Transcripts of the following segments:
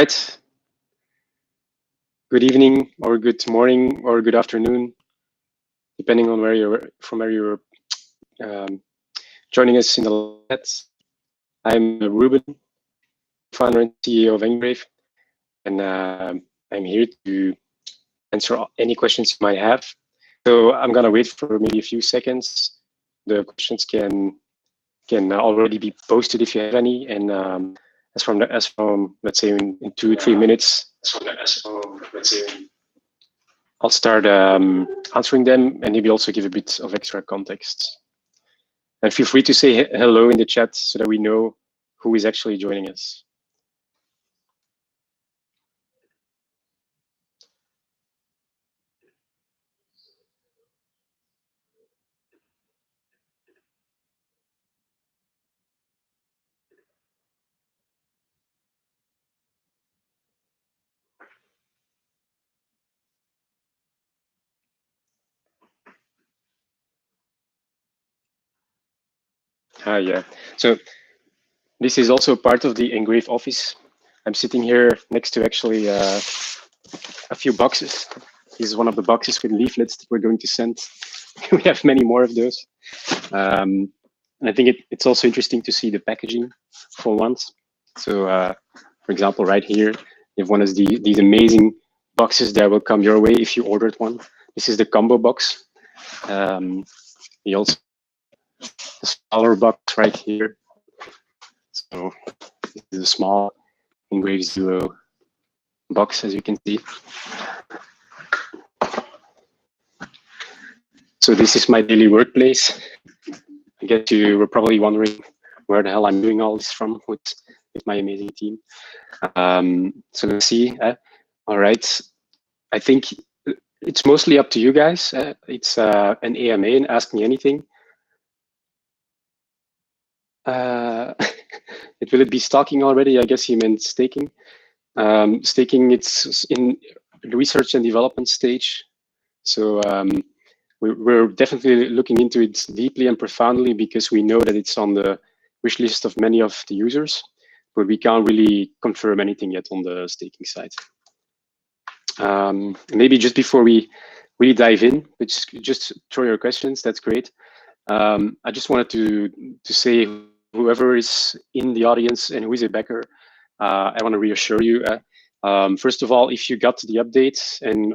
right. Good evening, or good morning, or good afternoon, depending on where you're joining us in the chat. I'm Ruben, founder and CEO of NGRAVE, and I'm here to answer any questions you might have. So I'm gonna wait for maybe a few seconds. The questions can already be posted if you have any, and as from let's say in 2-3 minutes, I'll start answering them and maybe also give a bit of extra context. And feel free to say hello in the chat so that we know who is actually joining us. Yeah, so this is also part of the NGRAVE office. I'm sitting here next to actually a few boxes. This is one of the boxes with leaflets that we're going to send. We have many more of those. And I think it's also interesting to see the packaging for once. So for example, right here, you have one of these amazing boxes that will come your way if you ordered one. This is the combo box. We also the smaller box right here. So this is a small NGRAVE Zero box, as you can see. So this is my daily workplace. I guess you were probably wondering where the hell I'm doing all this from with my amazing team. So let's see. All right. I think it's mostly up to you guys. It's an AMA and Ask Me Anything. Will it be stalking already? I guess he meant staking. Staking, it's in the research and development stage. So we're definitely looking into it deeply and profoundly because we know that it's on the wish list of many of the users, but we can't really confirm anything yet on the staking side. Maybe just before we really dive in, just throw your questions, that's great. I just wanted to say, whoever is in the audience and who is a backer, I want to reassure you. First of all, if you got the update, and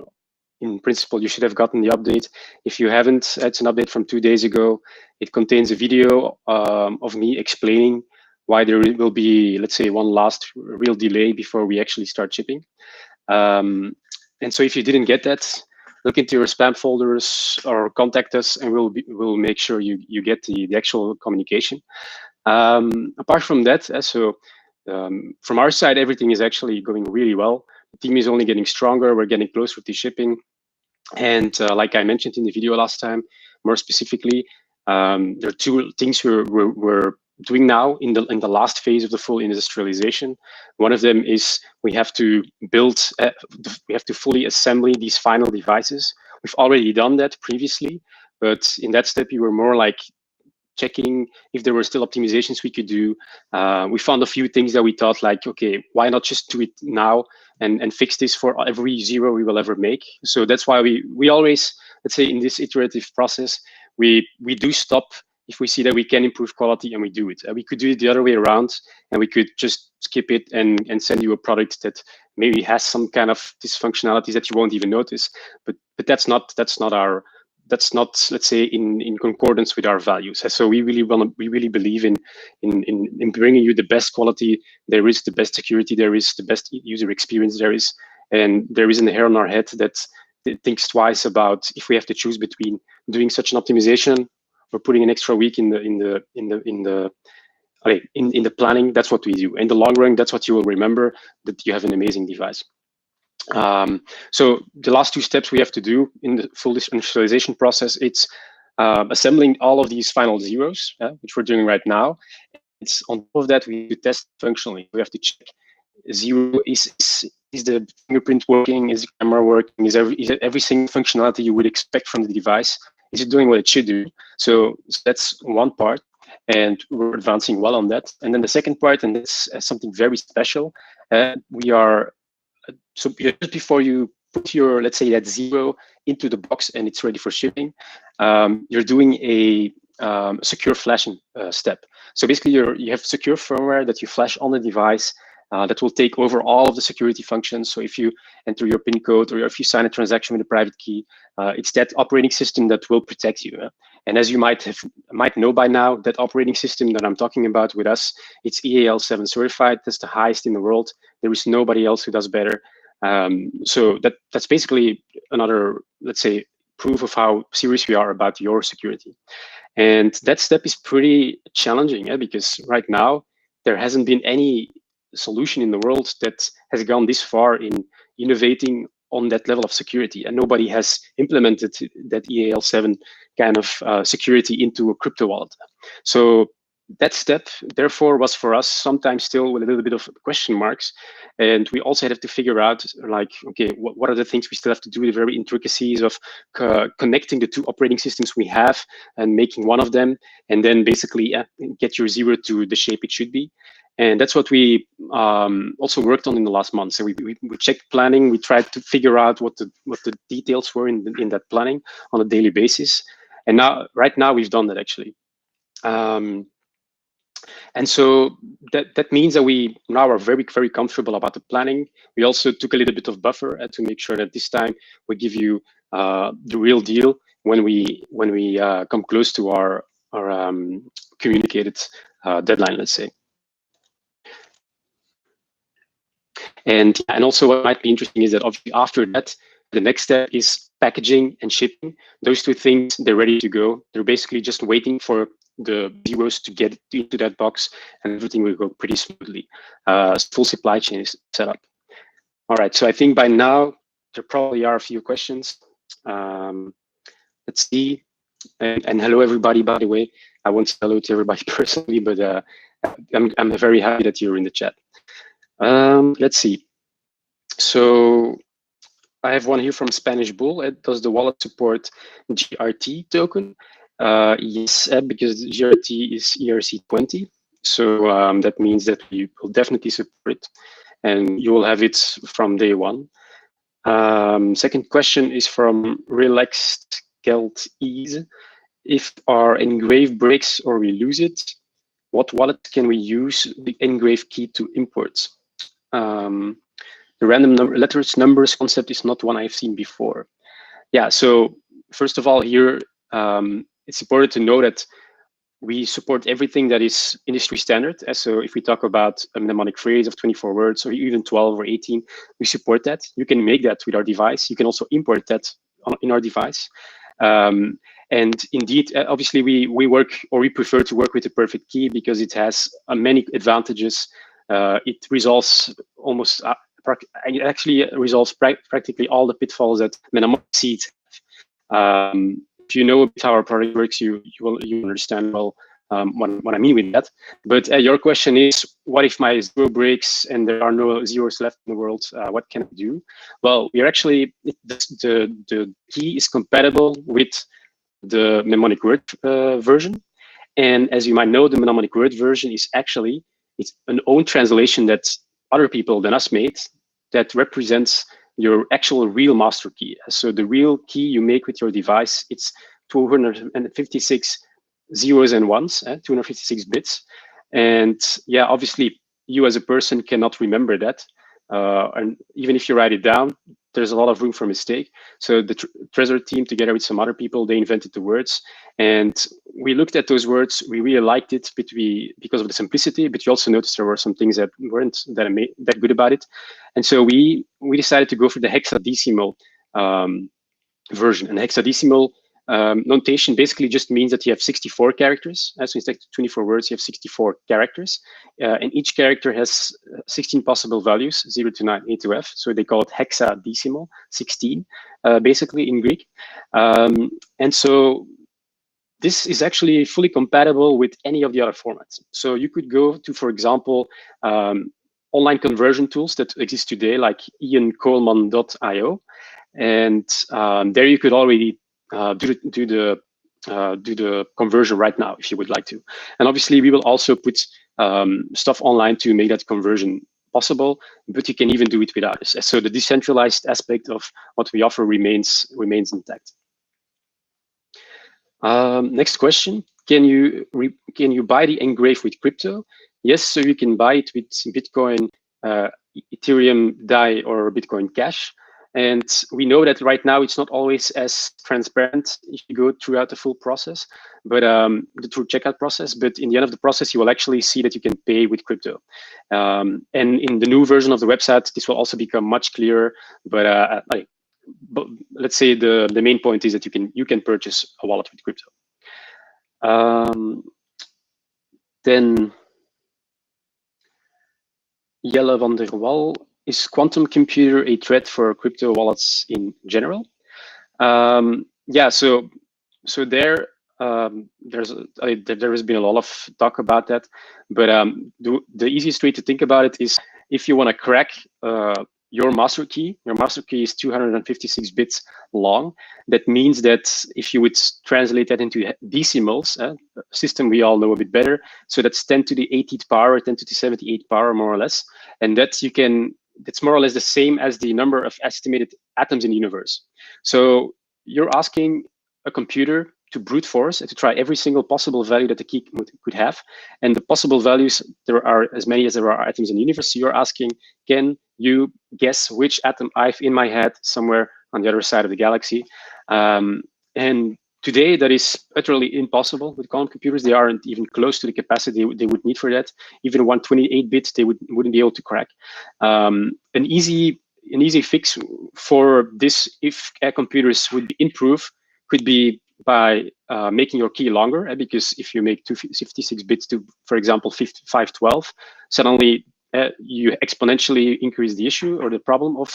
in principle, you should have gotten the update. If you haven't, it's an update from 2 days ago. It contains a video of me explaining why there will be, let's say, one last real delay before we actually start shipping. And so if you didn't get that, look into your spam folders or contact us, and we'll make sure you get the actual communication. Apart from that, from our side, everything is actually going really well. The team is only getting stronger. We're getting closer to shipping. And like I mentioned in the video last time, more specifically, there are 2 things we're doing now in the last phase of the full industrialization. One of them is we have to build, we have to fully assemble these final devices. We've already done that previously, but in that step, we were more like checking if there were still optimizations we could do. We found a few things that we thought like, okay, why not just do it now and fix this for every zero we will ever make? So that's why we always, let's say, in this iterative process, we do stop if we see that we can improve quality, and we do it. We could do it the other way around, and we could just skip it and send you a product that maybe has some kind of dysfunctionalities that you won't even notice. But that's not let's say in concordance with our values. So we really believe in bringing you the best quality there is, the best security there is, the best user experience there is, and there isn't a hair on our head that thinks twice about if we have to choose between doing such an optimization or putting an extra week in the planning. That's what we do. In the long run, that's what you will remember, that you have an amazing device. So the last 2 steps we have to do in the full industrialization process, it's assembling all of these final zeros, which we're doing right now. It's on top of that, we test functionally. We have to check zero, is the fingerprint working, is the camera working, is every single functionality you would expect from the device, is it doing what it should do? So that's one part, and we're advancing well on that. And then the second part, and that's something very special, We are, so just before you put your, let's say that 0 into the box and it's ready for shipping, you're doing a secure flashing step. So basically you have secure firmware that you flash on the device that will take over all of the security functions. So if you enter your PIN code or if you sign a transaction with a private key, it's that operating system that will protect you. And as you might know by now, that operating system that I'm talking about with us, it's EAL7 certified. That's the highest in the world. There is nobody else who does better. So that's basically another, let's say, proof of how serious we are about your security. And that step is pretty challenging, because right now there hasn't been any solution in the world that has gone this far in innovating on that level of security, and nobody has implemented that EAL7 kind of security into a crypto wallet. So that step, therefore, was for us sometimes still with a little bit of question marks. And we also had to figure out, like, okay, what are the things we still have to do, the very intricacies of connecting the two operating systems we have and making one of them, and then basically get your 0 to the shape it should be. And that's what we also worked on in the last month. So we checked planning. We tried to figure out what the details were in that planning on a daily basis. And now, right now, we've done that actually. And so that means that we now are very, very comfortable about the planning. We also took a little bit of buffer to make sure that this time we give you the real deal when we come close to our communicated deadline, let's say. And also what might be interesting is that obviously after that, the next step is packaging and shipping. Those two things, they're ready to go. They're basically just waiting for the zeros to get into that box, and everything will go pretty smoothly. Full supply chain is set up. All right, so I think by now there probably are a few questions. Let's see. And hello everybody, by the way. I won't say hello to everybody personally, but I'm very happy that you're in the chat. Let's see. So I have one here from Spanish Bull. Does the wallet support GRT token? Yes, because GRT is ERC20. So that means that we will definitely support it, and you will have it from day one. Second question is from Relaxed Geld Ease. If our NGRAVE breaks or we lose it, what wallet can we use the NGRAVE key to import? The random letters numbers concept is not one I've seen before. Yeah, so first of all here, it's important to know that we support everything that is industry standard. So if we talk about a mnemonic phrase of 24 words or even 12 or 18, we support that. You can make that with our device. You can also import that in our device. And indeed, obviously, we work, or we prefer to work with the perfect key because it has many advantages. It resolves almost, it actually resolves practically all the pitfalls that mnemonic seeds have. If you know how our product works, you understand well what I mean with that. But your question is, what if my 0 breaks and there are no zeros left in the world? What can I do? Well, we're actually, the key is compatible with the mnemonic word version. And as you might know, the mnemonic word version is actually, it's an own translation that other people than us made that represents your actual real master key. So the real key you make with your device, it's 256 zeros and ones, 256 bits. And yeah, obviously you as a person cannot remember that. And even if you write it down, there's a lot of room for mistake. So the Trezor team, together with some other people, they invented the words. And we looked at those words. We really liked it because of the simplicity, but you also noticed there were some things that weren't that good about it. And so we decided to go for the hexadecimal version. And hexadecimal notation basically just means that you have 64 characters. So instead of 24 words, you have 64 characters. And each character has 16 possible values, 0 to 9, A to F. So they call it hexadecimal, 16, basically in Greek. And so this is actually fully compatible with any of the other formats. So you could go to, for example, online conversion tools that exist today, like iancoleman.io. And there you could already do the conversion right now if you would like to. And obviously we will also put stuff online to make that conversion possible, but you can even do it without us. So the decentralized aspect of what we offer remains intact. Next question: Can you buy the NGRAVE with crypto? Yes, so you can buy it with Bitcoin, Ethereum, DAI, or Bitcoin Cash. And we know that right now it's not always as transparent if you go throughout the full process, but the true checkout process. But in the end of the process, you will actually see that you can pay with crypto. And in the new version of the website, this will also become much clearer. But let's say the main point is that you can purchase a wallet with crypto. Then Jelle van der Wal: is quantum computer a threat for crypto wallets in general? Yeah, so there has been a lot of talk about that, but the easiest way to think about it is if you want to crack your master key is 256 bits long. That means that if you would translate that into decimals, a system we all know a bit better, so that's 10 to the 80th power, 10 to the 78th power, more or less, and that's more or less the same as the number of estimated atoms in the universe. So you're asking a computer to brute force and to try every single possible value that the key could have. And the possible values, there are as many as there are atoms in the universe. So you're asking, can you guess which atom I have in my head somewhere on the other side of the galaxy? And today, that is utterly impossible with quantum computers. They aren't even close to the capacity they would need for that. Even 128-bit, they wouldn't be able to crack. An easy fix for this, if computers would improve, could be by making your key longer, because if you make 256 bits to, for example, 512, suddenly you exponentially increase the issue or the problem of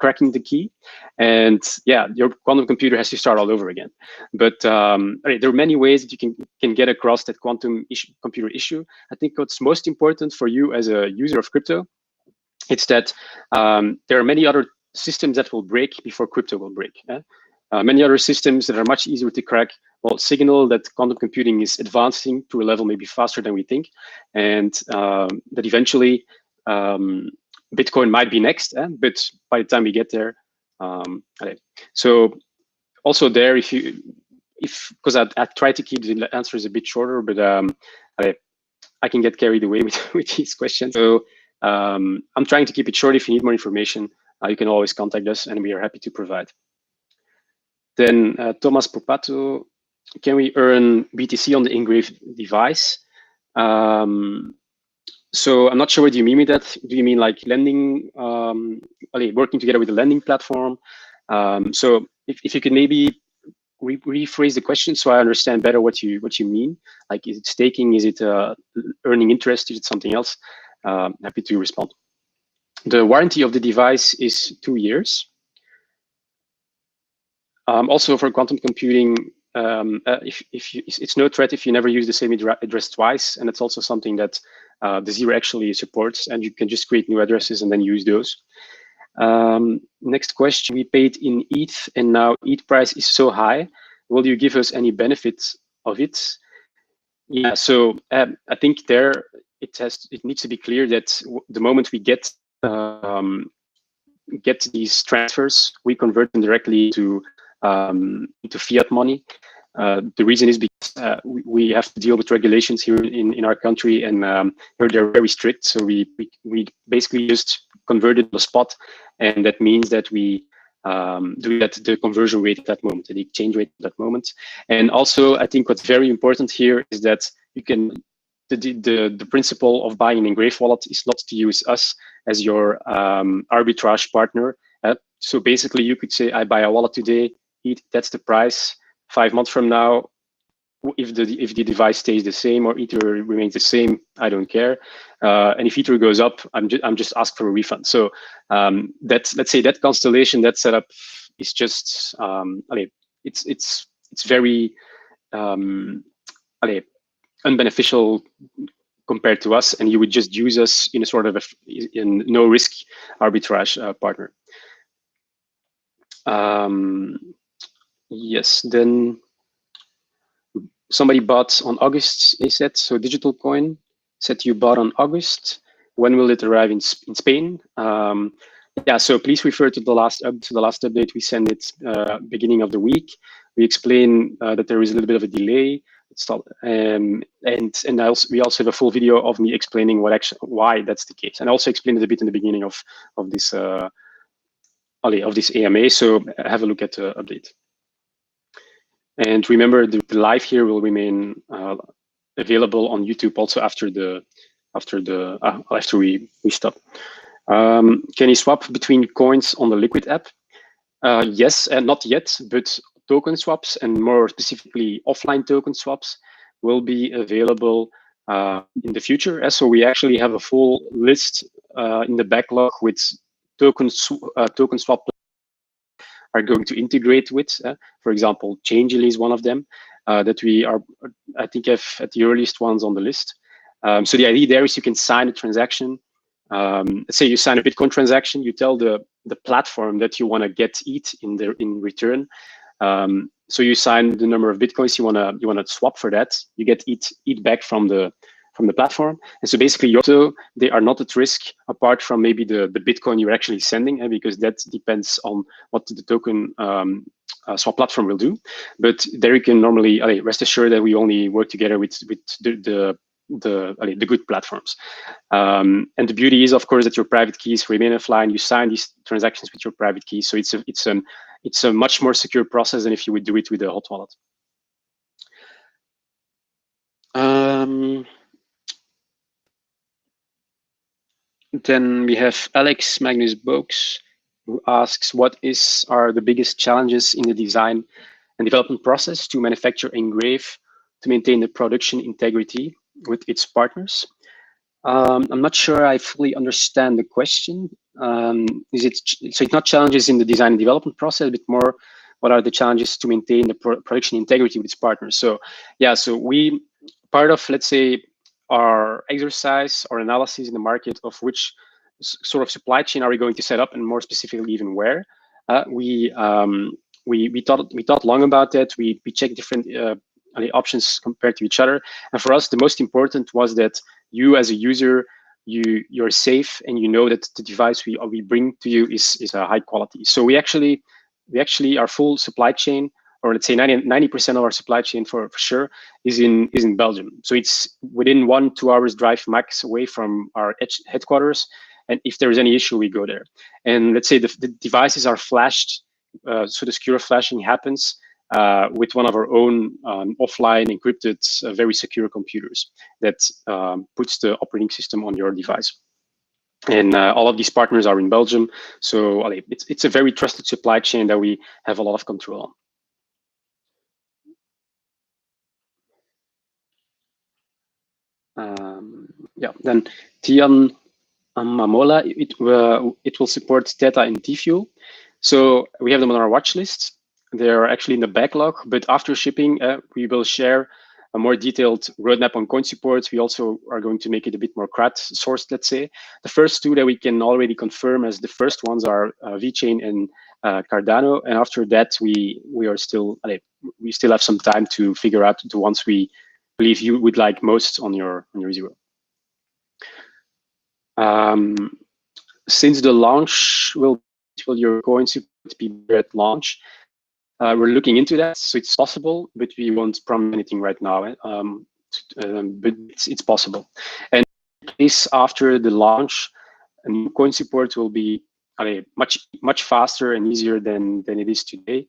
cracking the key, and yeah, your quantum computer has to start all over again. But there are many ways that you can get across that quantum computer issue. I think what's most important for you as a user of crypto, it's that there are many other systems that will break before crypto will break. Many other systems that are much easier to crack will signal that quantum computing is advancing to a level maybe faster than we think, and that eventually Bitcoin might be next, but by the time we get there, so also there, because I try to keep the answers a bit shorter, but I can get carried away with these questions. So I'm trying to keep it short. If you need more information, you can always contact us, and we are happy to provide. Then Thomas Popato: can we earn BTC on the NGRAVE device? So I'm not sure what you mean with that. Do you mean like lending, working together with a lending platform? So if you could maybe rephrase the question so I understand better what you mean. Like, is it staking? Is it earning interest? Is it something else? Happy to respond. The warranty of the device is 2 years. Also for quantum computing, it's no threat if you never use the same address twice, and it's also something that the Zero actually supports, and you can just create new addresses and then use those. Next question: we paid in ETH, and now ETH price is so high. Will you give us any benefits of it? Yeah, so I think there it needs to be clear that the moment we get these transfers, we convert them directly into fiat money. The reason is because we have to deal with regulations here in our country, and here they're very strict. So we basically just converted the spot, and that means that we do that the conversion rate at that moment, the exchange rate at that moment. And also, I think what's very important here is that you can the principle of buying an NGRAVE wallet is not to use us as your arbitrage partner. So basically, you could say, I buy a wallet today, that's the price. 5 months from now, if the device stays the same or Ether remains the same, I don't care. And if Ether goes up, I'm just asked for a refund. So let's say that constellation, that setup is just it's very unbeneficial compared to us, and you would just use us in a sort of in no risk arbitrage partner. Yes, then somebody bought on August, they said, so Digital Coin said you bought on August. When will it arrive in Spain? Yeah, so please refer to the last update. We send it beginning of the week. We explain that there is a little bit of a delay. And we also have a full video of me explaining why that's the case, and I also explained it a bit in the beginning of this AMA. So have a look at the update. And remember, the live here will remain available on YouTube also after we stop. Can you swap between coins on the Liquid app? Yes, and not yet, but token swaps, and more specifically offline token swaps, will be available in the future. So we actually have a full list in the backlog with token swap are going to integrate with. For example, Changelly is one of them that we are, I think, have at the earliest ones on the list. So the idea there is you can sign a transaction. Let's say you sign a Bitcoin transaction, you tell the platform that you want to get ETH in return. So you sign the number of Bitcoins you wanna swap for that. You get ETH back from the platform. And so basically they are not at risk apart from maybe the Bitcoin you're actually sending, because that depends on what the token swap platform will do. But there you can normally rest assured that we only work together with the good platforms. And the beauty is, of course, that your private keys remain offline. You sign these transactions with your private keys, so it's a much more secure process than if you would do it with a hot wallet. Then we have Alex Magnus Boaks, who asks, what are the biggest challenges in the design and development process to manufacture NGRAVE to maintain the production integrity with its partners? I'm not sure I fully understand the question. So it's not challenges in the design and development process, but more what are the challenges to maintain the production integrity with its partners? So yeah, so part of, let's say, our exercise or analysis in the market of which sort of supply chain are we going to set up, and more specifically even where. We thought long about that. We checked different options compared to each other, and for us the most important was that you as a user, you're safe, and you know that the device we bring to you is a high quality. So we actually our full supply chain, or let's say 90% of our supply chain for sure, is in Belgium. So it's within 1-2 hours drive max away from our headquarters. And if there is any issue, we go there. And let's say the devices are flashed, so the secure flashing happens with one of our own offline encrypted, very secure computers that puts the operating system on your device. And all of these partners are in Belgium. So it's a very trusted supply chain that we have a lot of control on. Yeah, then Tian Mamola, it will support Theta and T-Fuel. So we have them on our watch list. They're actually in the backlog, but after shipping, we will share a more detailed roadmap on coin support. We also are going to make it a bit more crowdsourced, let's say. The first two that we can already confirm as the first ones are VeChain and Cardano. And after that, we still have some time to figure out the ones we believe you would like most on your Zero. Since the launch will your coin support be at launch? We're looking into that, so it's possible, but we won't promise anything right now. But it's possible. And this after the launch, new coin support will be much faster and easier than it is today,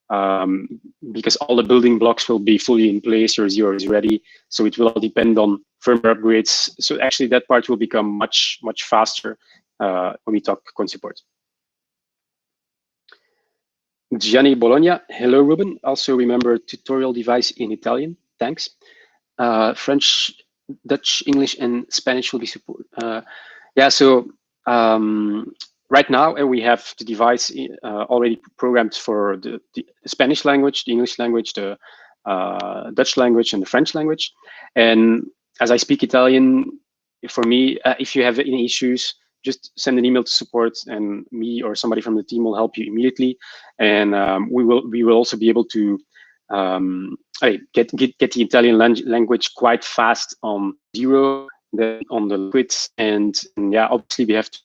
because all the building blocks will be fully in place. Your Zero is ready, so it will depend on firmware upgrades. So actually, that part will become much faster when we talk coin support. Gianni Bologna, hello Ruben. Also remember tutorial device in Italian, thanks. French, Dutch, English, and Spanish will be supported. Yeah, so right now we have the device already programmed for the Spanish language, the English language, the Dutch language, and the French language. And as I speak Italian, for me, if you have any issues, just send an email to support, and me or somebody from the team will help you immediately. And we will also be able to get the Italian language quite fast on Zero. then on the liquids, and yeah, obviously we have to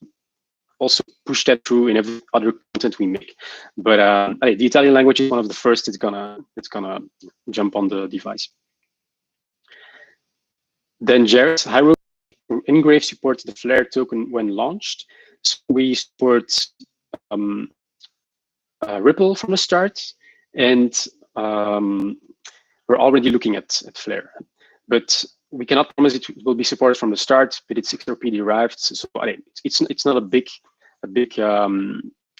also push that through in every other content we make. But the Italian language is one of the first it's gonna jump on the device. Then Jared, hi Ruben. NGRAVE supports the Flare token when launched. So we support Ripple from the start, and we're already looking at Flare. But we cannot promise it will be supported from the start, but it's XRP derived, so it's not a big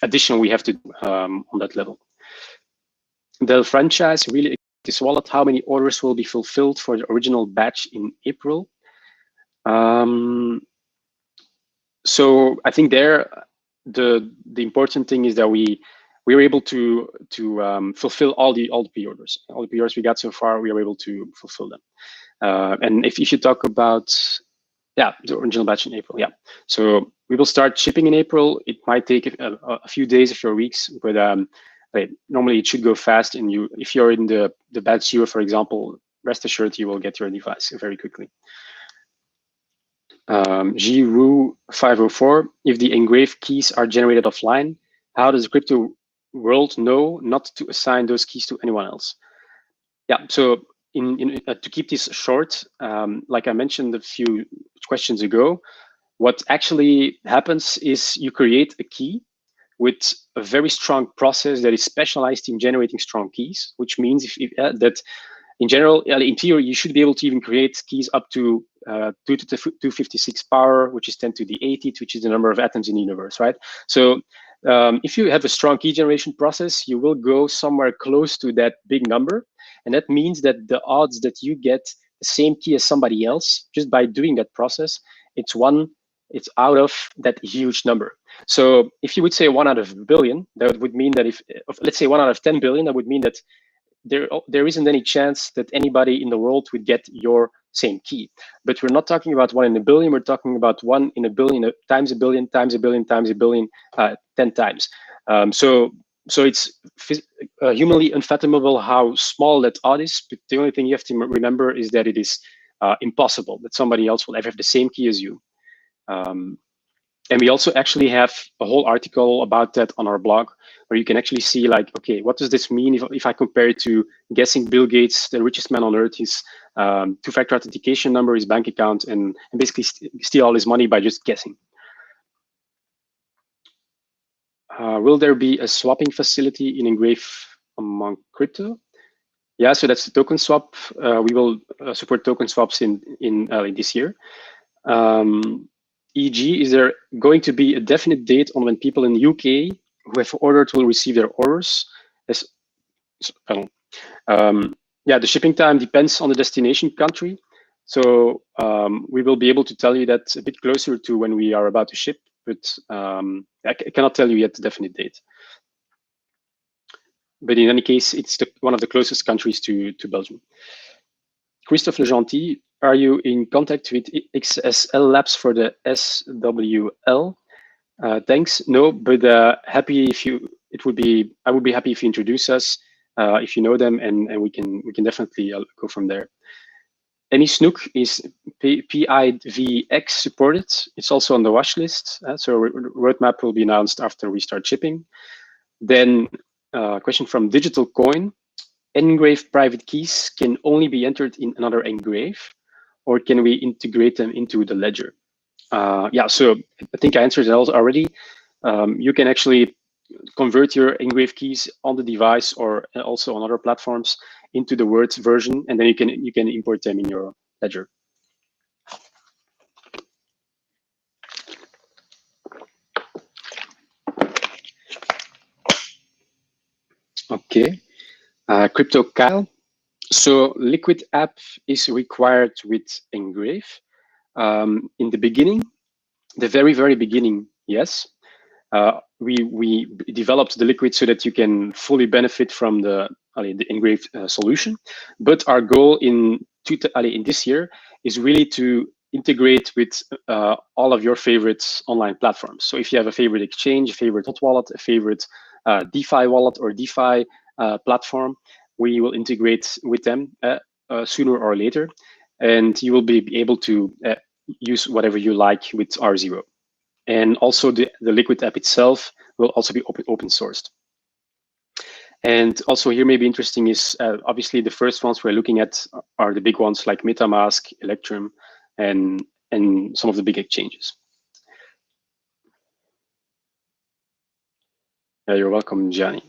addition we have to do on that level. The franchise really this wallet. How many orders will be fulfilled for the original batch in April? So I think there the important thing is that we were able to fulfill all the pre-orders. All the pre-orders we got so far, we were able to fulfill them. And if you should talk about the original batch in April, so we will start shipping in April. It might take a few days, a few weeks, but normally it should go fast. And if you're in the batch 0, for example, rest assured you will get your device very quickly. GRU504, if the NGRAVE keys are generated offline, how does the crypto world know not to assign those keys to anyone else? So to keep this short, like I mentioned a few questions ago, what actually happens is you create a key with a very strong process that is specialized in generating strong keys, which means that in general, in theory, you should be able to even create keys up to 2 to the 256 power, which is 10 to the 80th, which is the number of atoms in the universe, right? So if you have a strong key generation process, you will go somewhere close to that big number. And that means that the odds that you get the same key as somebody else, just by doing that process, it's out of that huge number. So if you would say 1 out of a billion, that would mean that let's say 1 out of 10 billion, that would mean that there isn't any chance that anybody in the world would get your same key. But we're not talking about 1 in a billion, we're talking about 1 in a billion times a billion times a billion times a billion 10 times. So it's humanly unfathomable how small that odd is, but the only thing you have to remember is that it is impossible that somebody else will ever have the same key as you. And we also actually have a whole article about that on our blog, where you can actually see, like, okay, what does this mean if I compare it to guessing Bill Gates, the richest man on earth, his two-factor authentication number, his bank account, and basically steal all his money by just guessing. Will there be a swapping facility in NGRAVE among crypto? Yeah, so that's the token swap. We will support token swaps in this year. E.g., is there going to be a definite date on when people in the UK who have ordered will receive their orders? The shipping time depends on the destination country. So we will be able to tell you that a bit closer to when we are about to ship, but I cannot tell you yet the definite date. But in any case, it's one of the closest countries to Belgium. Christophe Legentil, are you in contact with XSL Labs for the SWL? Thanks. No, but happy if you. I would be happy if you introduce us, if you know them, and we can definitely go from there. Any Snook is PIVX supported. It's also on the watch list. So roadmap will be announced after we start shipping. Then question from Digital Coin. NGRAVE private keys can only be entered in another NGRAVE, or can we integrate them into the ledger? So I think I answered that already. You can actually convert your NGRAVE keys on the device or also on other platforms into the Word version, and then you can import them in your ledger. Okay, Crypto Kyle. So Liquid app is required with NGRAVE. In the beginning, the very beginning, yes. We developed the Liquid so that you can fully benefit from the NGRAVE solution. But our goal in this year is really to integrate with all of your favorite online platforms. So if you have a favorite exchange, a favorite hot wallet, a favorite DeFi wallet or DeFi platform, we will integrate with them sooner or later, and you will be able to use whatever you like with R0. And also the Liquid app itself will also be open sourced. And also here may be interesting is obviously the first ones we're looking at are the big ones like MetaMask, Electrum, and some of the big exchanges. You're welcome, Gianni.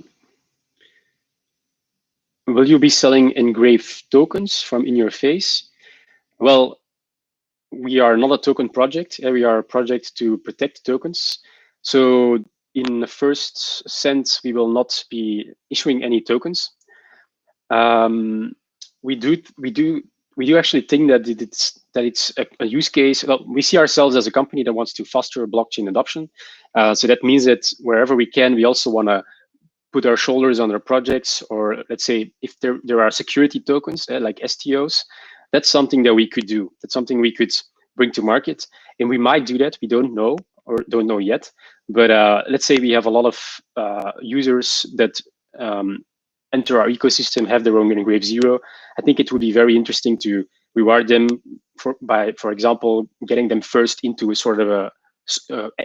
Will you be selling NGRAVE tokens from in your face? Well, we are not a token project. We are a project to protect tokens. So in the first sense, we will not be issuing any tokens. We do actually think that it's a use case. Well, we see ourselves as a company that wants to foster blockchain adoption. So that means that wherever we can, we also want to put our shoulders on our projects, or let's say if there are security tokens like STOs, that's something that we could do. That's something we could bring to market, and we might do that. We don't know or don't know yet, but let's say we have a lot of users that enter our ecosystem, have their own NGRAVE Zero. I think it would be very interesting to reward them by, for example, getting them first into a sort of a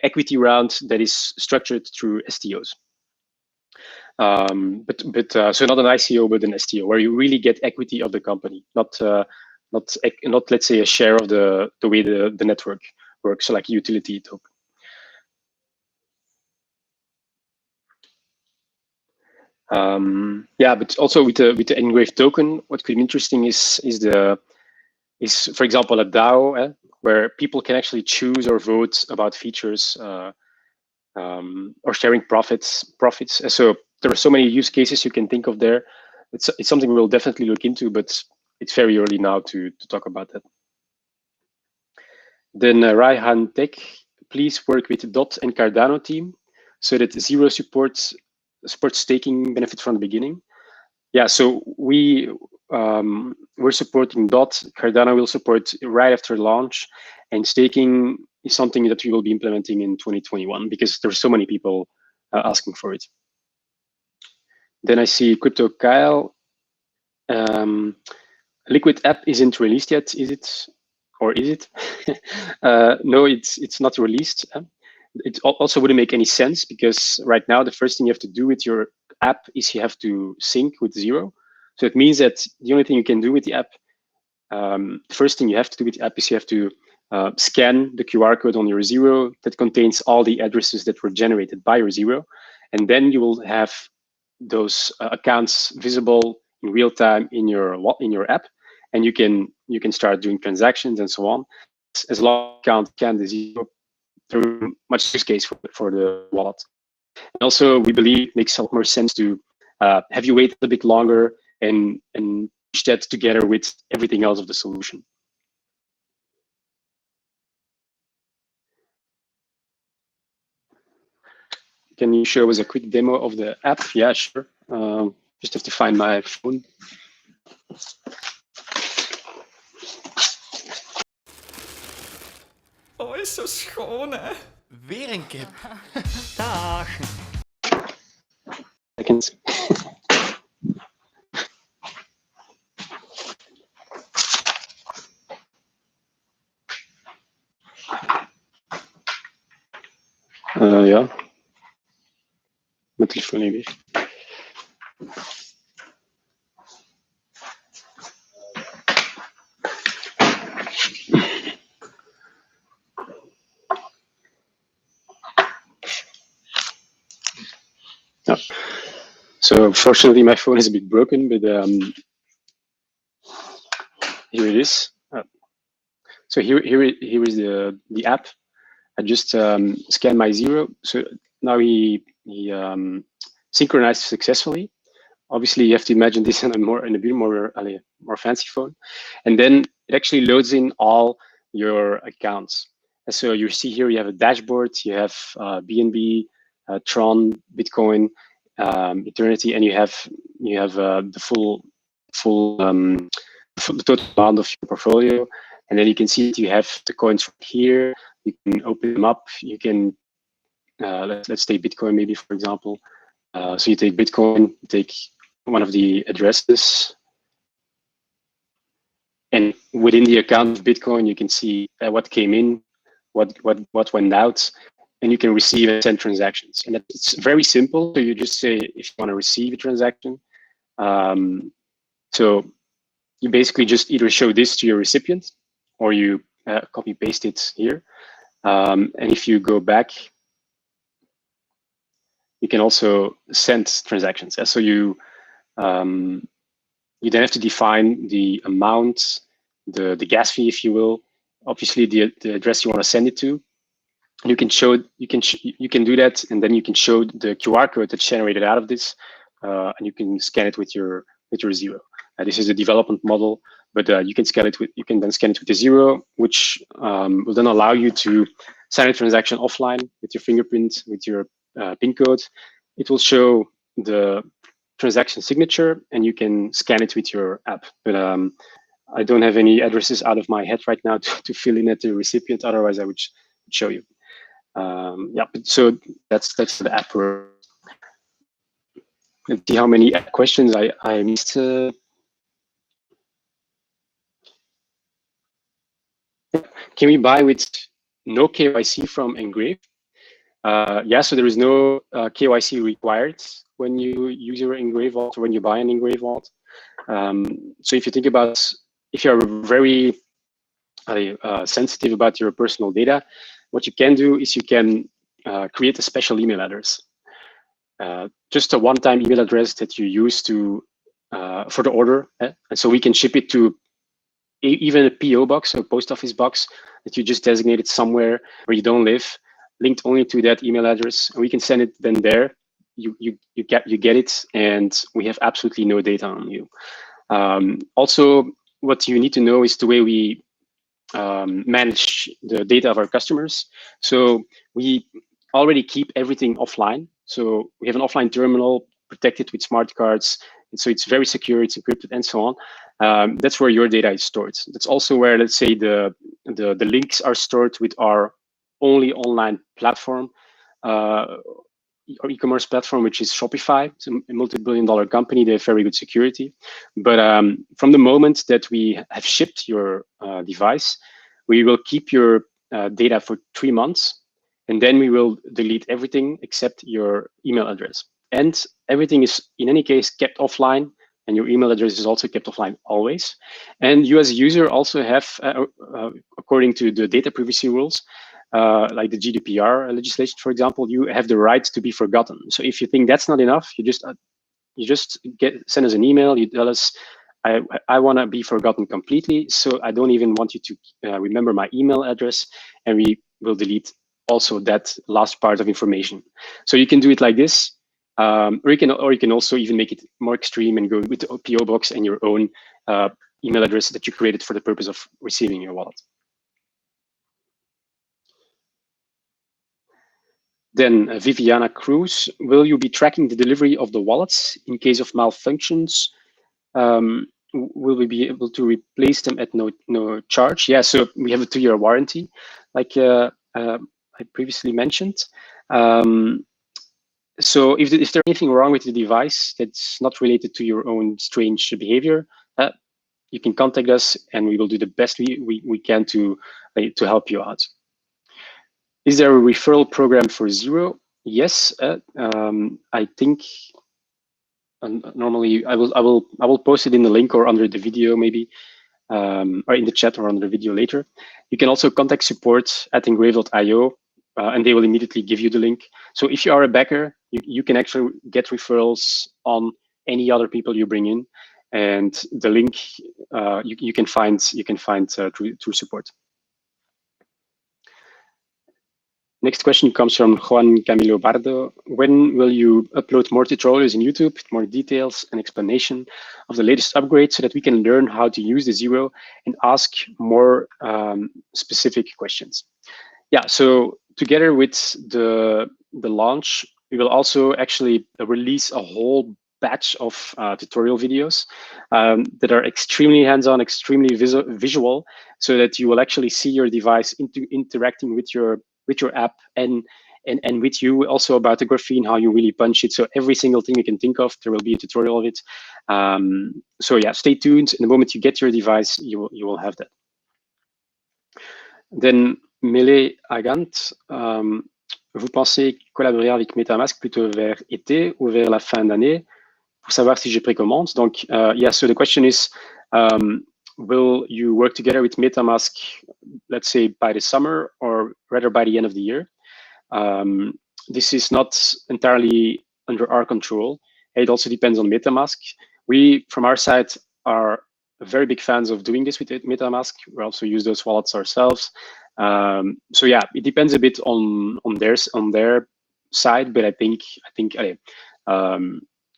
equity round that is structured through STOs. So not an ICO, but an STO, where you really get equity of the company, not let's say a share of the way the network works, so like a utility token. Yeah, but also with the NGRAVE token, what could be interesting is for example a DAO where people can actually choose or vote about features or sharing profits. So there are so many use cases you can think of there. It's something we'll definitely look into, but it's very early now to talk about that. Then Raihan Tech, please work with the DOT and Cardano team so that Zero supports staking benefit from the beginning. Yeah, so we're supporting DOT. Cardano will support right after launch, and staking is something that we will be implementing in 2021 because there's so many people asking for it. Then I see Crypto Kyle. Liquid app isn't released yet, is it? Or is it? No, it's not released. It also wouldn't make any sense because right now the first thing you have to do with your app is you have to sync with Zero. So it means that the only thing you can do with the app, the first thing you have to do with the app is you have to scan the QR code on your Zero that contains all the addresses that were generated by your Zero, and then you will have those accounts visible in real time in your app, and you can start doing transactions and so on. As long as you can't scan the Zero, there is much use case for the wallet. And also, we believe it makes a lot more sense to have you wait a bit longer and push that together with everything else of the solution. Can you show us a quick demo of the app? Yeah, sure. Just have to find my phone. Oh, is zo schoon, hè? Weer een kip. Dag. Seconds. Ja. Mijn telefoon niet weer. Yeah. So unfortunately, my phone is a bit broken, but here it is. So here is the app. I just scanned my Zero. So now he synchronized successfully. Obviously, you have to imagine this in a bit more fancy phone, and then it actually loads in all your accounts. And so you see here you have a dashboard, you have BNB, Tron, Bitcoin, Eternity, and you have the full the total amount of your portfolio, and then you can see that you have the coins from here. You can open them up. You can let's take Bitcoin maybe, for example. So you take Bitcoin, you take one of the addresses, and within the account of Bitcoin, you can see what came in, what went out, and you can receive and send transactions. And it's very simple. So you just say if you want to receive a transaction. So you basically just either show this to your recipient, or you copy paste it here. And if you go back, you can also send transactions. So you then have to define the amount, the gas fee, if you will, obviously the address you want to send it to. You can show you can do that, and then you can show the QR code that's generated out of this, and you can scan it with your Zero. This is a development model, but you can then scan it with the Zero, which will then allow you to sign a transaction offline with your fingerprint, with your PIN code. It will show the transaction signature, and you can scan it with your app. But I don't have any addresses out of my head right now to fill in at the recipient. Otherwise, I would show you. Yeah, so that's the app. Let's see how many questions I missed. Can we buy with no KYC from NGRAVE? Yeah, so there is no KYC required when you use your NGRAVE vault or when you buy an NGRAVE vault. So if you think about, if you're very sensitive about your personal data, what you can do is you can create a special email address. Just a one-time email address that you use to for the order. And so we can ship it to even a PO box, or post office box that you just designated somewhere where you don't live, linked only to that email address, and we can send it then there. You get it, and we have absolutely no data on you. Also, what you need to know is the way we manage the data of our customers. So we already keep everything offline. So we have an offline terminal protected with smart cards. And so it's very secure, it's encrypted, and so on. That's where your data is stored. That's also where, let's say, the links are stored with our only online platform, our e-commerce platform, which is Shopify. It's a multi-billion-dollar company. They have very good security. But from the moment that we have shipped your device, we will keep your data for 3 months, and then we will delete everything except your email address. And everything is, in any case, kept offline, and your email address is also kept offline always. And you as a user also have, according to the data privacy rules, like the GDPR legislation, for example, you have the right to be forgotten. So if you think that's not enough, you just send us an email. You tell us, I want to be forgotten completely, so I don't even want you to remember my email address, and we will delete also that last part of information. So you can do it like this, or you can also even make it more extreme and go with the PO box and your own email address that you created for the purpose of receiving your wallet. Then Viviana Cruz, will you be tracking the delivery of the wallets in case of malfunctions? Will we be able to replace them at no charge? Yeah, so we have a 2-year warranty, like I previously mentioned. So if there's anything wrong with the device that's not related to your own strange behavior, you can contact us, and we will do the best we can to help you out. Is there a referral program for Zero? Yes, I think normally I will post it in the link or under the video maybe, or in the chat or under the video later. You can also contact support at NGRAVE.io, and they will immediately give you the link. So if you are a backer, you can actually get referrals on any other people you bring in, and the link you can find through support. Next question comes from Juan Camilo Bardo. When will you upload more tutorials in YouTube with more details and explanation of the latest upgrades so that we can learn how to use the Zero and ask more specific questions? Yeah, so together with the launch, we will also actually release a whole batch of tutorial videos that are extremely hands-on, extremely visual, so that you will actually see your device interacting with your app and with you, also about the graphene, how you really punch it. So every single thing you can think of, there will be a tutorial of it. So yeah, stay tuned. In the moment you get your device, you will have that. Then Mele Agant, vous pensez collaborer avec MetaMask plutôt vers été ou vers la fin d'année pour savoir si je précommande? Donc, yeah, so the question is, will you work together with MetaMask, let's say by the summer or rather by the end of the year? This is not entirely under our control. It also depends on MetaMask. We, from our side, are very big fans of doing this with MetaMask. We also use those wallets ourselves. So yeah, it depends a bit on their side, but I think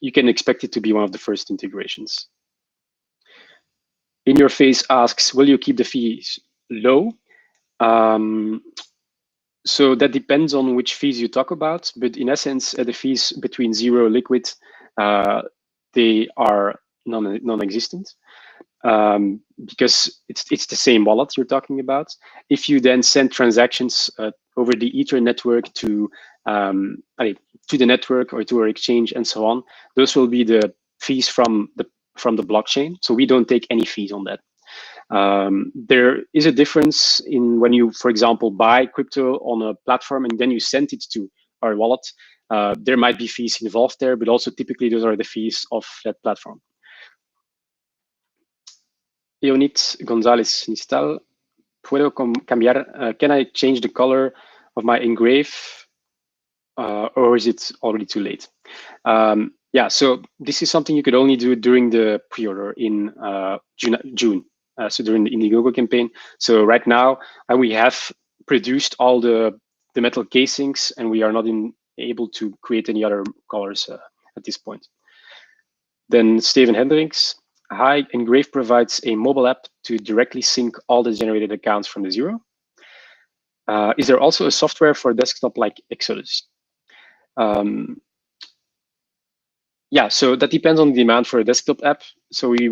you can expect it to be one of the first integrations. In Your Face asks, will you keep the fees low? So that depends on which fees you talk about, but in essence, the fees between Zero and Liquid, they are non-existent because it's the same wallet you're talking about. If you then send transactions over the Ether network to the network or to our exchange and so on, those will be the fees from the blockchain. So we don't take any fees on that. There is a difference in when you, for example, buy crypto on a platform and then you send it to our wallet. There might be fees involved there, but also typically those are the fees of that platform. Leonid Gonzalez Nistal, ¿puedo cambiar? Can I change the color of my engrave, or is it already too late? Yeah, so this is something you could only do during the pre-order in June. So during the Indiegogo campaign. So right now we have produced all the metal casings and we are not able to create any other colors at this point. Then Steven Hendricks, hi, NGRAVE provides a mobile app to directly sync all the generated accounts from the Zero. Is there also a software for desktop like Exodus? Yeah, so that depends on the demand for a desktop app. So we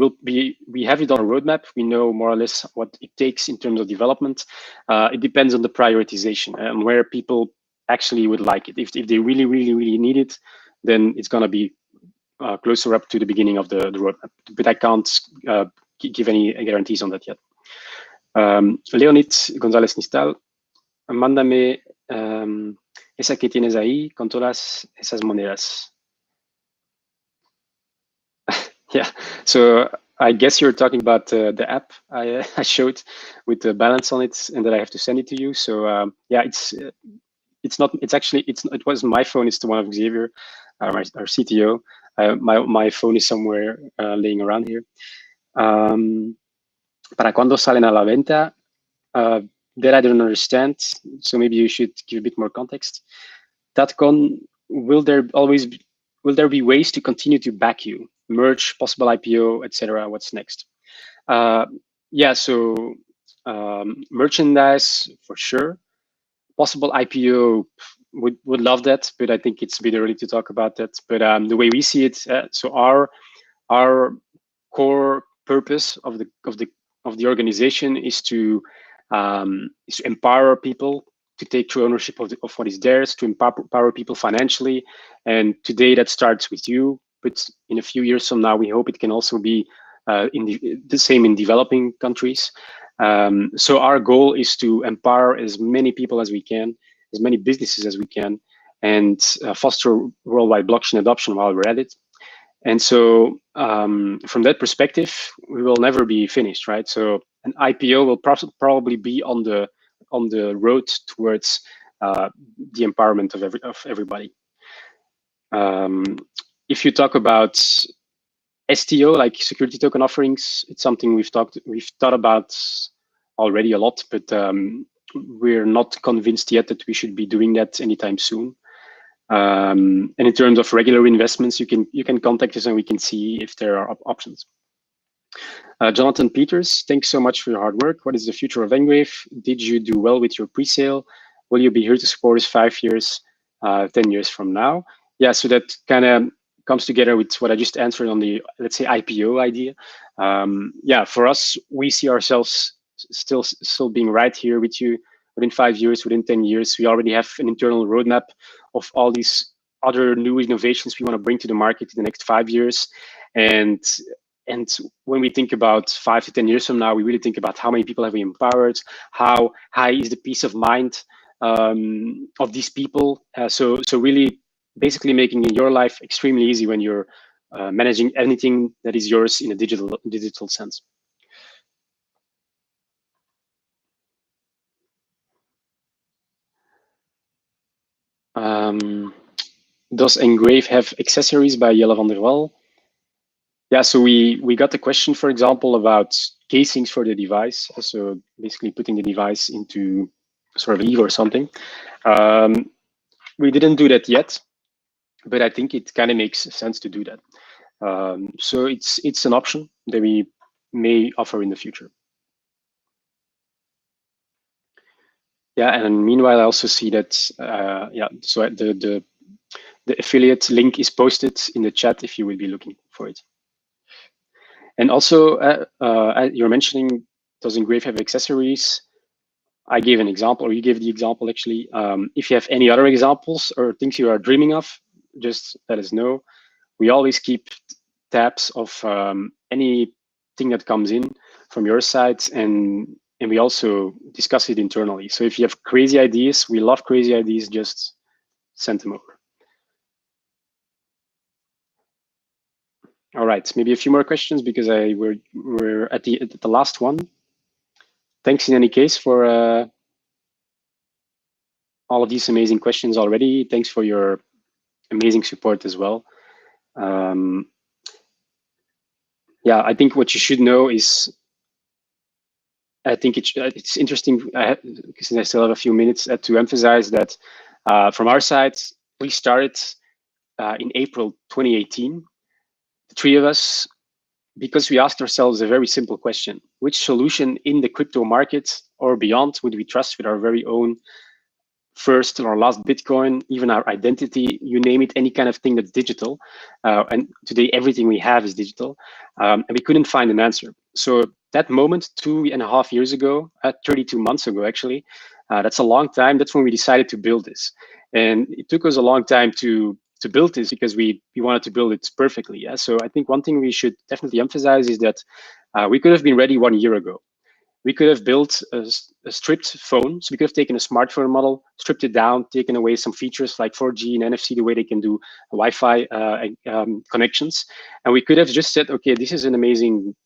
have it on a roadmap. We know more or less what it takes in terms of development. It depends on the prioritization and where people actually would like it. If they really, really, really need it, then it's going to be closer up to the beginning of the roadmap. But I can't give any guarantees on that yet. Leonid González Nistal, mándame esa que tienes ahí con todas esas monedas. Yeah, so I guess you're talking about the app I showed with the balance on it, and that I have to send it to you. So yeah, it wasn't my phone. It's the one of Xavier, our CTO. My phone is somewhere laying around here. Para cuando salen a la venta? That I don't understand. So maybe you should give a bit more context. Datcon, will there be ways to continue to back you? Merge, possible IPO, etc. What's next? Yeah, so merchandise for sure. Possible IPO, would love that, but I think it's a bit early to talk about that. But the way we see it, so our core purpose of the organization is to empower people to take true ownership of what is theirs, to empower people financially. And today that starts with you, but in a few years from now, we hope it can also be the same in developing countries. So our goal is to empower as many people as we can, as many businesses as we can, and foster worldwide blockchain adoption while we're at it. And so from that perspective, we will never be finished, right? So an IPO will probably be on the road towards the empowerment of everybody. If you talk about STO, like security token offerings, it's something we've thought about already a lot, but we're not convinced yet that we should be doing that anytime soon. And in terms of regular investments, you can contact us and we can see if there are options. Jonathan Peters, thanks so much for your hard work. What is the future of NGRAVE? Did you do well with your pre-sale? Will you be here to support us 5 years, 10 years from now? Yeah, so that kind of comes together with what I just answered on the, let's say, IPO idea. Yeah, for us, we see ourselves still being right here with you within 5 years, within 10 years. We already have an internal roadmap of all these other new innovations we want to bring to the market in the next 5 years. And And when we think about 5 to 10 years from now, we really think about how many people have we empowered, how high is the peace of mind of these people. So really basically making your life extremely easy when you're managing anything that is yours in a digital sense. Does NGRAVE have accessories by Jelle van der Wal? Yeah, so we got the question, for example, about casings for the device. So basically putting the device into sort of leaf or something. We didn't do that yet, but I think it kind of makes sense to do that. So it's an option that we may offer in the future. Yeah, and meanwhile, I also see that yeah, so the affiliate link is posted in the chat if you will be looking for it. And also, you're mentioning, does NGRAVE have accessories? I gave an example, or you gave the example actually. If you have any other examples or things you are dreaming of, just let us know. We always keep tabs of anything that comes in from your side, and we also discuss it internally. So if you have crazy ideas, we love crazy ideas, just send them over. All right, maybe a few more questions because we're at the last one. Thanks in any case for all of these amazing questions already. Thanks for your amazing support as well. Yeah, I think what you should know is, I think it's interesting, because I still have a few minutes, to emphasize that from our side, we started in April 2018, the three of us, because we asked ourselves a very simple question: which solution in the crypto market or beyond would we trust with our very own first or last Bitcoin, even our identity, you name it, any kind of thing that's digital. And today, everything we have is digital. And we couldn't find an answer. So that moment, 2.5 years ago, 32 months ago, actually, that's a long time. That's when we decided to build this. And it took us a long time to build this because we wanted to build it perfectly. Yeah. So I think one thing we should definitely emphasize is that we could have been ready 1 year ago. We could have built a stripped phone. So we could have taken a smartphone model, stripped it down, taken away some features like 4G and NFC, the way they can do Wi-Fi connections. And we could have just said, okay, this is an amazing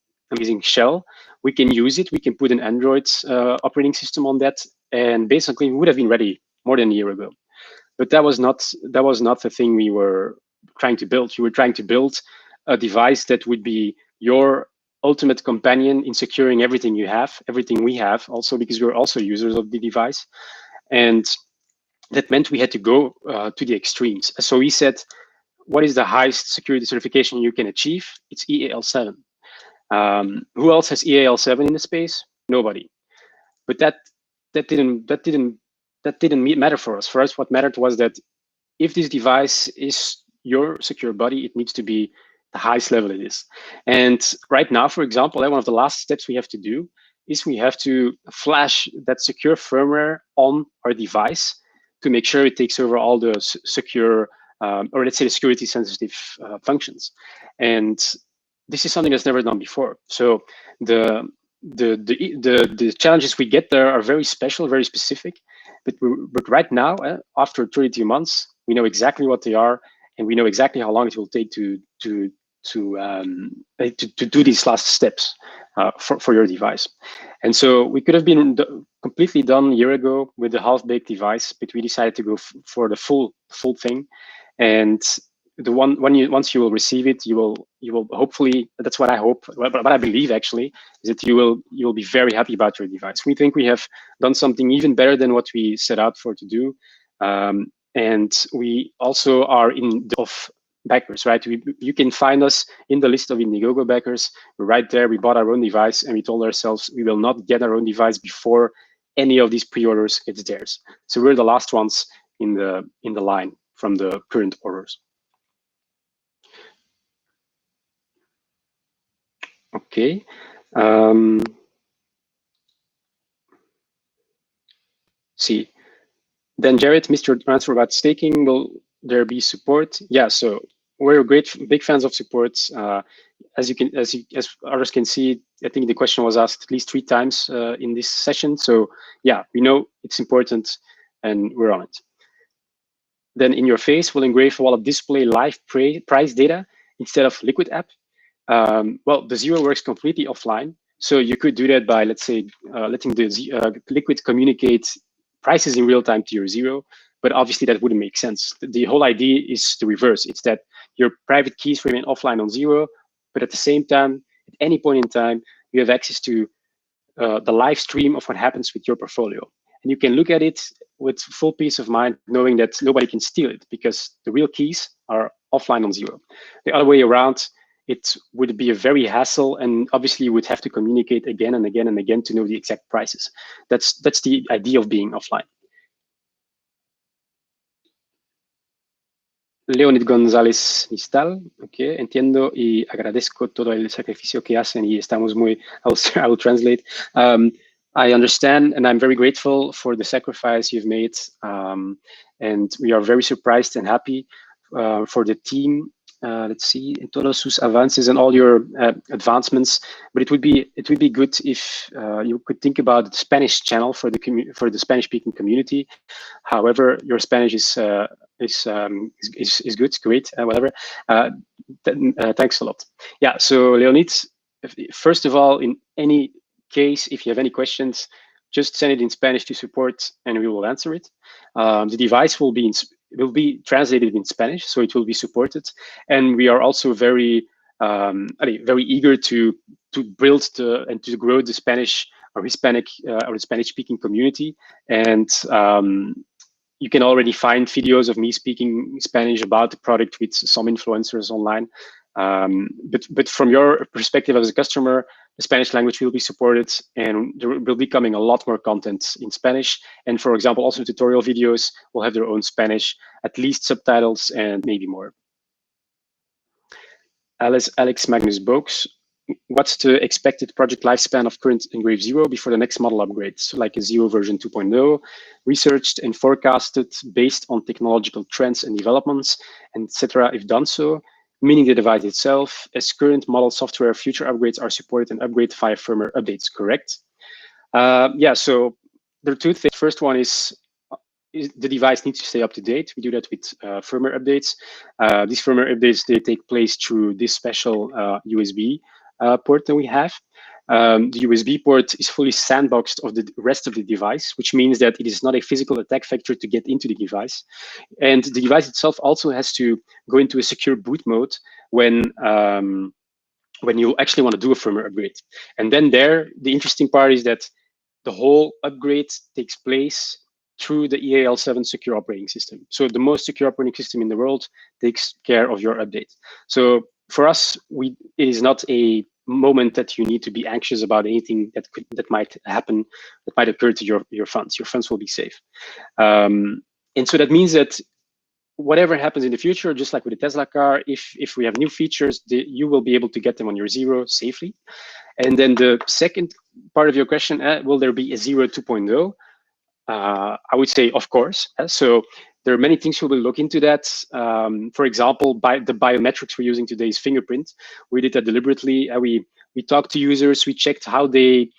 shell. We can use it. We can put an Android operating system on that. And basically, we would have been ready more than a year ago. But that was not the thing we were trying to build. We were trying to build a device that would be your ultimate companion in securing everything you have, everything we have, also because we're also users of the device. And that meant we had to go to the extremes. So we said, what is the highest security certification you can achieve? It's EAL7. Who else has EAL7 in the space? Nobody. But that didn't matter for us. For us, what mattered was that if this device is your secure body, it needs to be the highest level it is. And right now, for example, one of the last steps we have to do is we have to flash that secure firmware on our device to make sure it takes over all the secure, or let's say the security sensitive functions. And this is something that's never done before. So the challenges we get there are very special, very specific. But right now, after 32 months, we know exactly what they are, and we know exactly how long it will take to do these last steps for your device. And so we could have been completely done a year ago with the half-baked device, but we decided to go for the full thing. And the once you will receive it, you will hopefully, that's what I hope, what I believe actually, is that you will be very happy about your device. We think we have done something even better than what we set out for to do. And we also are in the of backers, right? You can find us in the list of Indiegogo backers. We're right there. We bought our own device, and we told ourselves we will not get our own device before any of these pre-orders gets theirs. So we're the last ones in the line from the current orders. Okay. See. Then Jared, Mr. Answer about staking, will there be support? Yeah, so we're big fans of support. as others can see, I think the question was asked at least 3 times in this session. So yeah, we know it's important and we're on it. Then in your face, will NGRAVE wallet display live price data instead of liquid app? Well, the Zero works completely offline. So you could do that by, let's say, letting the liquid communicate prices in real time to your Zero. But obviously that wouldn't make sense. The whole idea is the reverse. It's that your private keys remain offline on Zero, but at the same time, at any point in time, you have access to the live stream of what happens with your portfolio. And you can look at it with full peace of mind, knowing that nobody can steal it because the real keys are offline on Zero. The other way around, it would be a very hassle, and obviously you would have to communicate again and again and again to know the exact prices. That's the idea of being offline. Leonid González Nistal, okay, entiendo y agradezco todo el sacrificio que hacen y estamos muy, I will translate. I understand and I'm very grateful for the sacrifice you've made, and we are very surprised and happy for the team. Let's see, in todos sus avances and all your advancements. But it would be good if you could think about the Spanish channel for the Spanish-speaking community. However, your Spanish is good, great, whatever. Thanks a lot. Yeah. So Leonid, first of all, in any case, if you have any questions, just send it in Spanish to support, and we will answer it. The device will be translated in Spanish, so it will be supported. And we are also very eager to build and to grow the Spanish or Hispanic or the Spanish-speaking community. And you can already find videos of me speaking Spanish about the product with some influencers online. But from your perspective as a customer, the Spanish language will be supported, and there will be coming a lot more content in Spanish. And for example, also tutorial videos will have their own Spanish, at least subtitles and maybe more. Alex Magnus Boaks, what's the expected project lifespan of current NGRAVE Zero before the next model upgrades, so like a Zero version 2.0, researched and forecasted based on technological trends and developments, etc. If done so, meaning the device itself, as current model software future upgrades are supported and upgraded via firmware updates, correct? Yeah, so there are 2 things. First one is the device needs to stay up to date. We do that with firmware updates. These firmware updates, they take place through this special USB port that we have. The USB port is fully sandboxed of the rest of the device, which means that it is not a physical attack vector to get into the device. And the device itself also has to go into a secure boot mode when you actually want to do a firmware upgrade. And then the interesting part is that the whole upgrade takes place through the EAL7 secure operating system. So the most secure operating system in the world takes care of your update. So for us, it is not a moment that you need to be anxious about anything that might happen, that might occur to your funds. Your funds will be safe. And so that means that whatever happens in the future, just like with the Tesla car, if we have new features, you will be able to get them on your Zero safely. And then the second part of your question, will there be a Zero 2.0? I would say, of course. So there are many things we will look into that. For example, the biometrics we're using today is fingerprint. We did that deliberately. We talked to users. We checked how they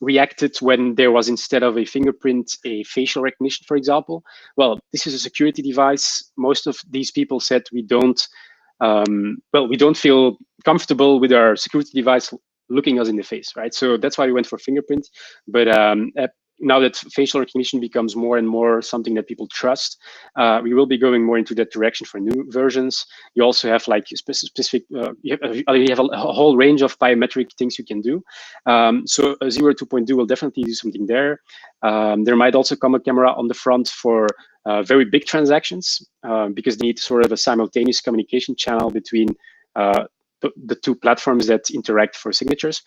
reacted when there was, instead of a fingerprint, a facial recognition, for example. Well, this is a security device. Most of these people said we don't feel comfortable with our security device looking us in the face, right? So that's why we went for fingerprint. But now that facial recognition becomes more and more something that people trust, we will be going more into that direction for new versions. You also have like specific, you have a whole range of biometric things you can do. So a Zero 2.2 will definitely do something there. There might also come a camera on the front for very big transactions, because they need sort of a simultaneous communication channel between the 2 platforms that interact for signatures.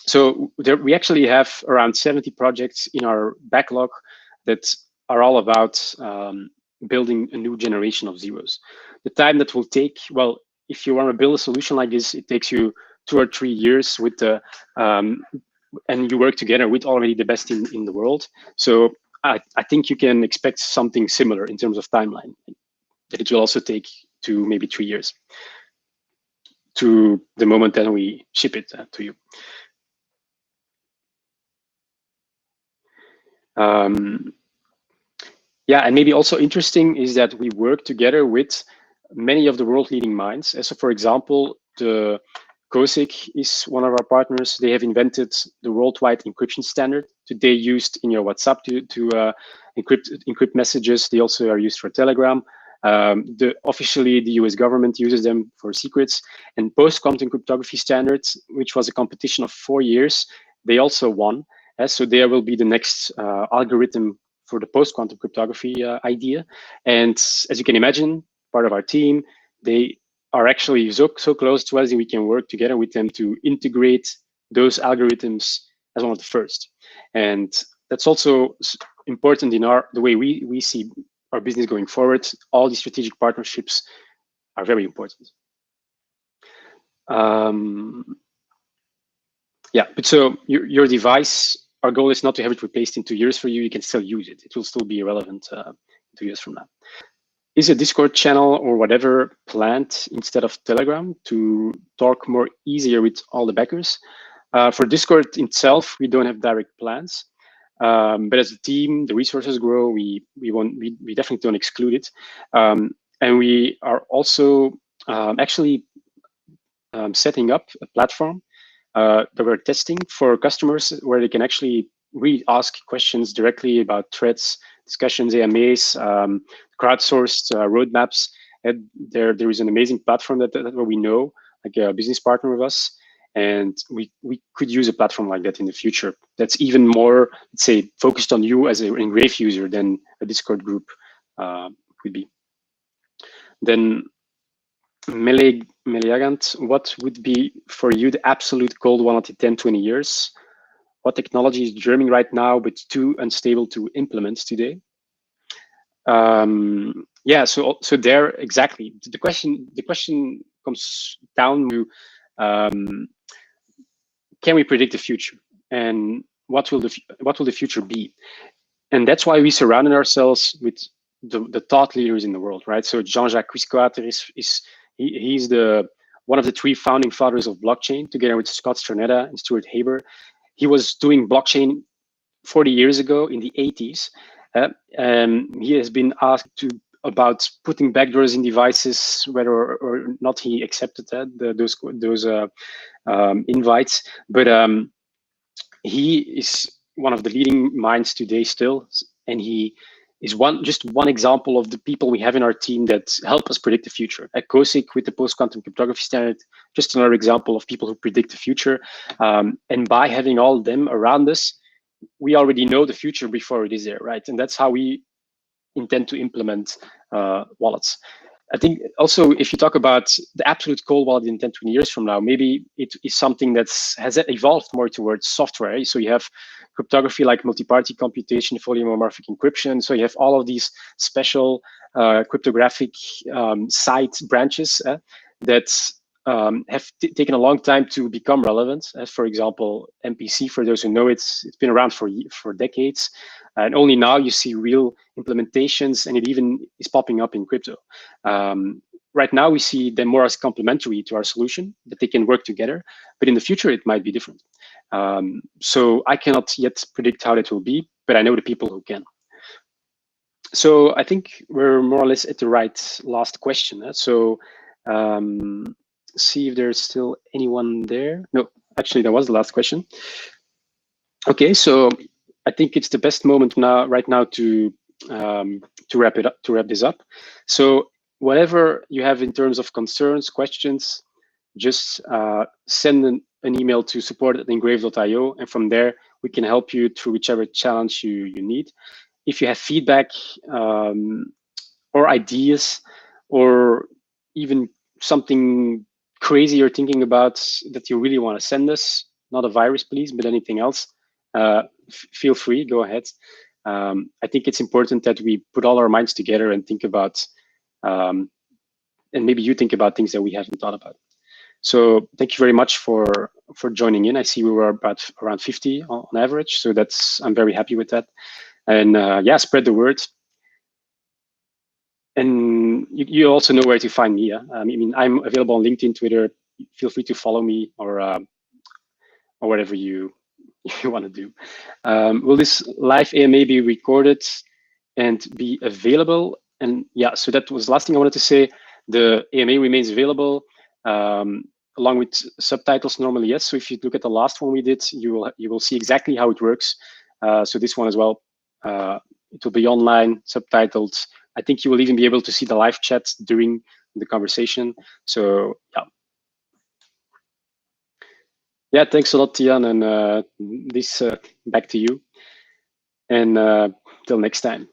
So we actually have around 70 projects in our backlog that are all about building a new generation of Zeros. The time that will take, well, if you want to build a solution like this, it takes you 2 or 3 years with and you work together with already the best in the world. So I think you can expect something similar in terms of timeline, that it will also take 2, maybe 3 years. to the moment that we ship it to you. Yeah, and maybe also interesting is that we work together with many of the world leading minds. So for example, the COSIC is one of our partners. They have invented the worldwide encryption standard, today used in your WhatsApp to encrypt messages. They also are used for Telegram. Officially, the US government uses them for secrets. And post-quantum cryptography standards, which was a competition of 4 years, they also won. So there will be the next algorithm for the post-quantum cryptography idea. And as you can imagine, part of our team, they are actually so close to us, and we can work together with them to integrate those algorithms as one of the first. And that's also important in the way we see our business going forward. All these strategic partnerships are very important. Yeah, but so your device, our goal is not to have it replaced in 2 years for you. You can still use it. It will still be relevant 2 years from now. Is a Discord channel or whatever planned instead of Telegram to talk more easier with all the backers? For Discord itself, we don't have direct plans. But as a team, the resources grow. We definitely don't exclude it. And we are also actually setting up a platform that we're testing for customers, where they can actually really ask questions directly about threats, discussions, AMAs, crowdsourced roadmaps. And there is an amazing platform that we know, like a business partner with us, and we could use a platform like that in the future. That's even more, let's say, focused on you as an NGRAVE user than a Discord group could be. Then Meleagant, what would be for you the absolute gold wallet in 10, 20 years? What technology is germing right now but too unstable to implement today? Yeah, so there exactly. The question comes down to can we predict the future, and what will the future be? And that's why we surrounded ourselves with the thought leaders in the world, right? So Jean-Jacques Wiscoater he's one of the 3 founding fathers of blockchain, together with Scott Stronetta and Stuart Haber. He was doing blockchain 40 years ago in the 80s. He has been asked about putting backdoors in devices, whether or not he accepted those invites. But he is one of the leading minds today still, and he is just one example of the people we have in our team that help us predict the future. At COSIC with the post-quantum cryptography standard, just another example of people who predict the future. And by having all of them around us, we already know the future before it is there, right? And that's how we intend to implement wallets. I think also, if you talk about the absolute cold wallet in 10, 20 years from now, maybe it is something that has evolved more towards software. Right? So you have cryptography like multi-party computation, fully homomorphic encryption. So you have all of these special cryptographic side branches that have taken a long time to become relevant. As for example, MPC, for those who know, it's been around for decades. And only now you see real implementations, and it even is popping up in crypto. Right now, we see them more as complementary to our solution, that they can work together. But in the future, it might be different. So I cannot yet predict how that will be, but I know the people who can. So I think we're more or less at the right last question. So see if there's still anyone there. No, actually, that was the last question. Okay, so I think it's the best moment right now to wrap this up. So whatever you have in terms of concerns, questions, just send an email to support@ngrave.io, and from there we can help you through whichever challenge you need. If you have feedback or ideas, or even something crazy you're thinking about that you really want to send us, not a virus, please, but anything else, feel free, go ahead. I think it's important that we put all our minds together and think about, and maybe you think about things that we haven't thought about. So thank you very much for joining in. I see we were about around 50 on average, so I'm very happy with that. And yeah, spread the word. And you also know where to find me. I mean, I'm available on LinkedIn, Twitter, feel free to follow me or whatever you want to do. Will this live AMA be recorded and be available? And yeah, so that was the last thing I wanted to say. The AMA remains available along with subtitles normally, yes. So if you look at the last one we did, you will see exactly how it works. So this one as well, it will be online, subtitled. I think you will even be able to see the live chat during the conversation. So yeah. Yeah, thanks a lot, Tian, and this back to you. And till next time.